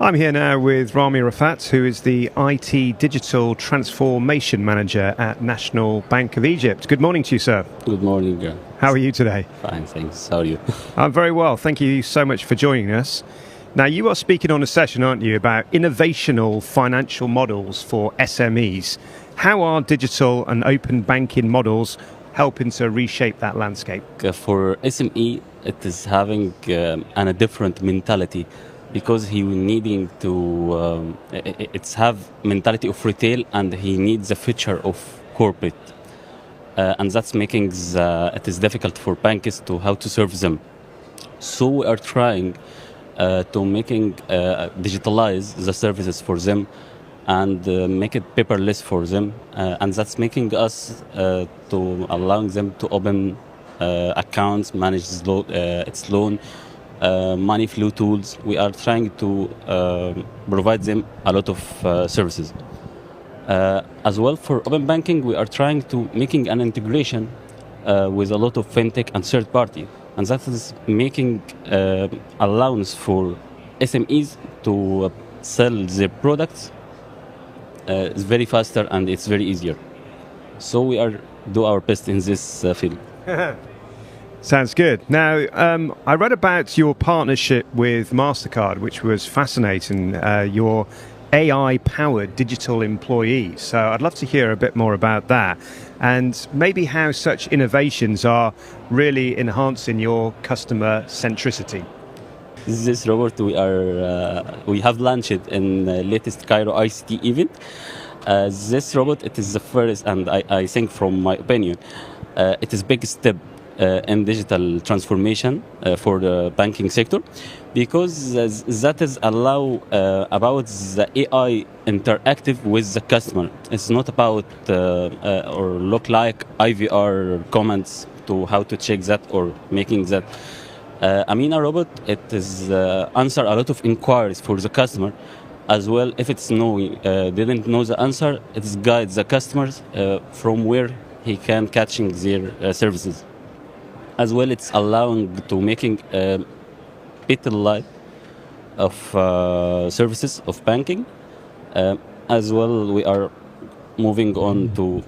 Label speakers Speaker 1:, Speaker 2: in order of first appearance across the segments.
Speaker 1: I'm here now with Ramy Refaat, who is the IT Digital Transformation Manager at National Bank of Egypt. Good morning to you, sir.
Speaker 2: Good morning.
Speaker 1: How are you today?
Speaker 2: Fine, thanks. How are you?
Speaker 1: I'm very well. Thank you so much for joining us. Now, you are speaking on a session, aren't you, about innovational financial models for SMEs. How are digital and open banking models helping to reshape that landscape?
Speaker 2: For SME, it is having a different mentality because he needing to it's have mentality of retail and he needs a feature of corporate, and that's making it is difficult for banks to how to serve them. So we are trying to making digitalize the services for them and make it paperless for them, and that's making us to allowing them to open accounts, manage its loan, money flow tools. We are trying to provide them a lot of services. As well for open banking, we are trying to making an integration with a lot of fintech and third party, and that is making allowance for SMEs to sell their products. It's very faster and it's very easier. So we are do our best in this field.
Speaker 1: Sounds good. Now, I read about your partnership with MasterCard, which was fascinating, your AI-powered digital employees. So I'd love to hear a bit more about that and maybe how such innovations are really enhancing your customer centricity.
Speaker 2: This robot we have launched it in the latest Cairo ICT event. This robot, it is the first, and I think from my opinion, it is a big step in digital transformation for the banking sector, because that is allow about the AI interactive with the customer. It's not about or look like IVR comments to how to check that or making that. Amina robot, it is answer a lot of inquiries for the customer, as well. If it's didn't know the answer, it guides the customers from where he can catching their services. As well, it's allowing to making better life of services of banking. As well, we are moving on to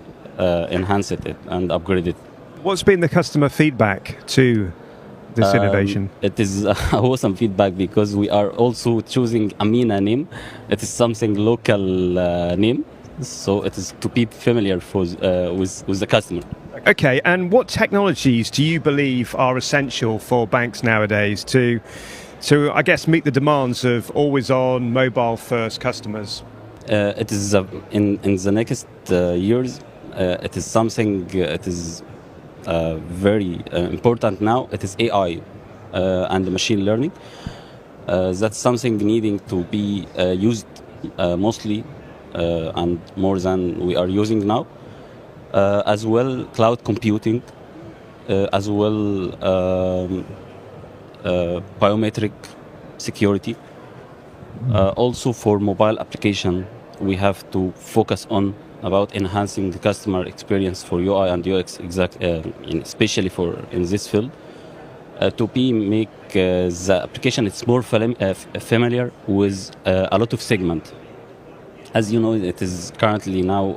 Speaker 2: enhance it and upgrade it.
Speaker 1: What's been the customer feedback to this innovation?
Speaker 2: It is awesome feedback because we are also choosing Amina name. It is something local name, so it is to be familiar for with the customer.
Speaker 1: Okay, and what technologies do you believe are essential for banks nowadays to I guess meet the demands of always-on, mobile-first customers?
Speaker 2: It is in the next years. It is something. It is very important now. It is AI and machine learning. That's something needing to be used mostly and more than we are using now. As well, cloud computing, as well biometric security. Also for mobile application, we have to focus on about enhancing the customer experience for UI and UX, especially for in this field, to make the application it's more familiar with a lot of segment. As you know, it is currently now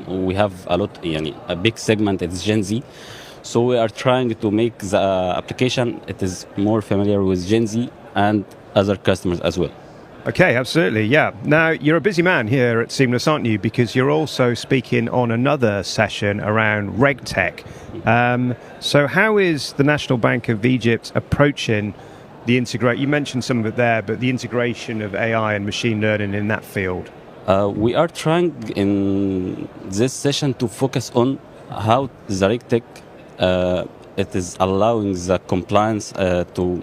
Speaker 2: we have a big segment. It's Gen Z, so we are trying to make the application it is more familiar with Gen Z and other customers as well.
Speaker 1: Okay, absolutely, yeah. Now, you're a busy man here at Seamless, aren't you? Because you're also speaking on another session around RegTech. So how is the National Bank of Egypt approaching the you mentioned some of it there, but the integration of AI and machine learning in that field?
Speaker 2: We are trying in this session to focus on how the RegTech it is allowing the compliance to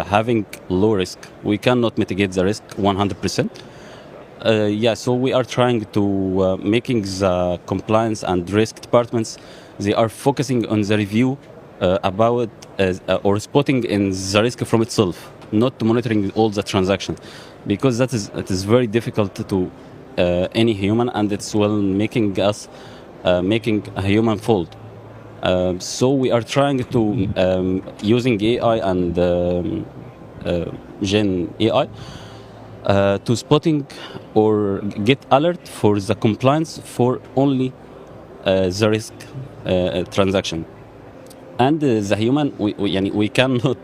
Speaker 2: having low risk. We cannot mitigate the risk 100%. So we are trying to making the compliance and risk departments. They are focusing on the review about or spotting in the risk from itself, not monitoring all the transactions, because it is very difficult to any human, and it's making us making a human fault. So we are trying to using AI and Gen AI to spotting or get alert for the compliance for only the risk transaction. And the human, we cannot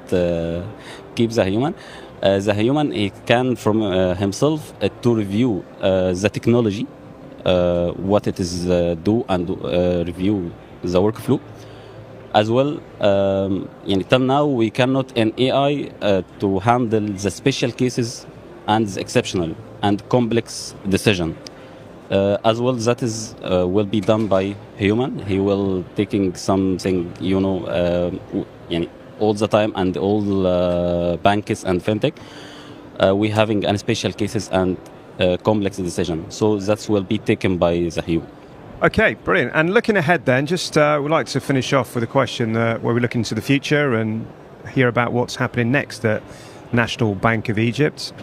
Speaker 2: keep the human. The human, he can from himself to review the technology, what it is do, and review the workflow. As well, till now we cannot in AI to handle the special cases and the exceptional and complex decision. As well, that is will be done by human. He will taking something, all the time, and all banks and fintech. We having an special cases and complex decision. So that will be taken by the human.
Speaker 1: Okay, brilliant. And looking ahead then, just we'd like to finish off with a question where we look into the future and hear about what's happening next at National Bank of Egypt.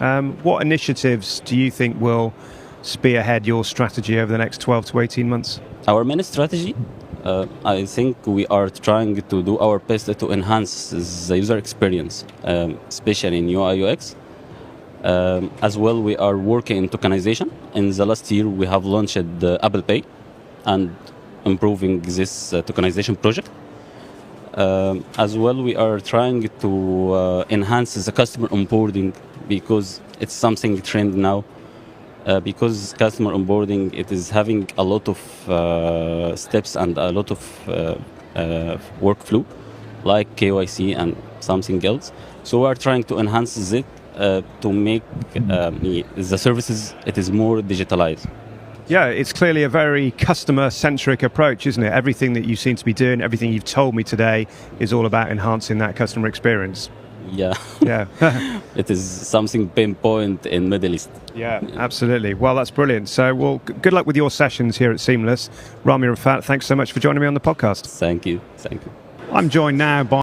Speaker 1: What initiatives do you think will spearhead your strategy over the next 12 to 18 months?
Speaker 2: Our main strategy, I think we are trying to do our best to enhance the user experience, especially in UI UX. As well, we are working in tokenization. In the last year, we have launched Apple Pay and improving this tokenization project. As well, we are trying to enhance the customer onboarding, because it's something trend now. Because customer onboarding, it is having a lot of steps and a lot of workflow, like KYC and something else. So we are trying to enhance it to make the services, it is more digitalized.
Speaker 1: Yeah, it's clearly a very customer-centric approach, isn't it? Everything that you seem to be doing, everything you've told me today is all about enhancing that customer experience.
Speaker 2: Yeah.
Speaker 1: Yeah.
Speaker 2: It is something pinpoint in Middle East.
Speaker 1: Yeah, absolutely. Well, that's brilliant. So, well, good luck with your sessions here at Seamless. Ramy, refaat, thanks so much for joining me on the podcast.
Speaker 2: Thank you. Thank you.
Speaker 1: I'm joined now by